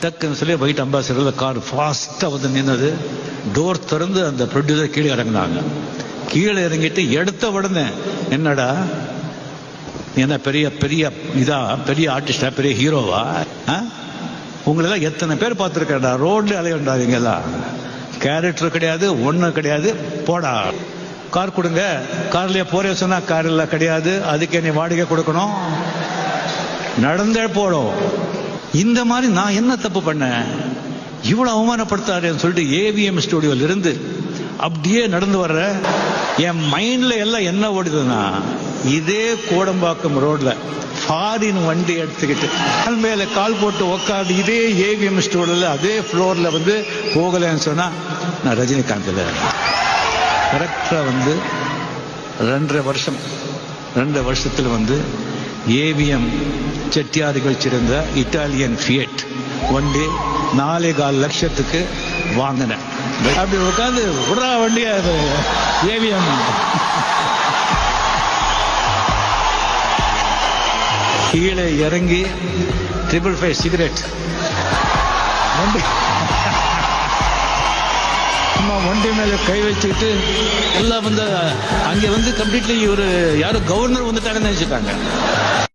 டக்குன்னு சொல்லி white அம்பாசிடரில் car ஃபாஸ்ட்டாக வந்து நின்னது. டோர் திறந்து அந்த ப்ரொடியூசர் கீழே இறங்கினாங்க. கீழே இறங்கிட்டு எடுத்த உடனே, என்னடா என்ன பெரிய பெரிய பெரிய ஆர்டிஸ்டா, பெரிய ஹீரோவா, உங்களெல்லாம் எத்தனை பேர் பார்த்துருக்கேன்டா, ரோட்ல அலையண்டாதீங்கலாம், கேரக்டர் கிடையாது, ஒன்றும் கிடையாது, போடா கார் கொடுங்க. கார்லயே போறே சொன்னா கார்ல கிடையாது, அதுக்கு நீ வாடகை கொடுக்கணும், நடந்தே போடும். இந்த மாதிரி நான் என்ன தப்பு பண்ணேன், இவ்வளவு அவமானப்படுத்தாருன்னு சொல்லிட்டு ஏவிஎம் ஸ்டுடியோல இருந்து அப்படியே நடந்து வர்ற என் மைண்ட்ல எல்லாம் என்ன ஓடுதுன்னா, இதே கோடம்பாக்கம் ரோட்ல ஃபாரின் வண்டி எடுத்துக்கிட்டு கால் மேல கால் போட்டு உக்காந்து இதே ஏவிஎம் ஸ்டுடியோல அதே ஃப்ளோர்ல வந்து போகலன்னு சொன்னா நான் ரஜினிகாந்த்ல கரெக்டா வந்து 2 வருஷத்துல வந்து ஏவிஎம் செட்டியார்கள் சிறந்த இட்டாலியன் ஃபியட் வண்டி 4.25 லட்சத்துக்கு வாங்கினேன். அப்படி உட்காந்து விடுறா வண்டியா ஏவிஎம். கீழே இறங்கி 555 சிகரெட் வண்டி மேல கை வச்சுக்கிட்டு எல்லாம் வந்து அங்க வந்து கம்ப்ளீட்லி ஒரு யாரும் கவர்னர் வந்துட்டாங்கன்னு நினைச்சுட்டாங்க.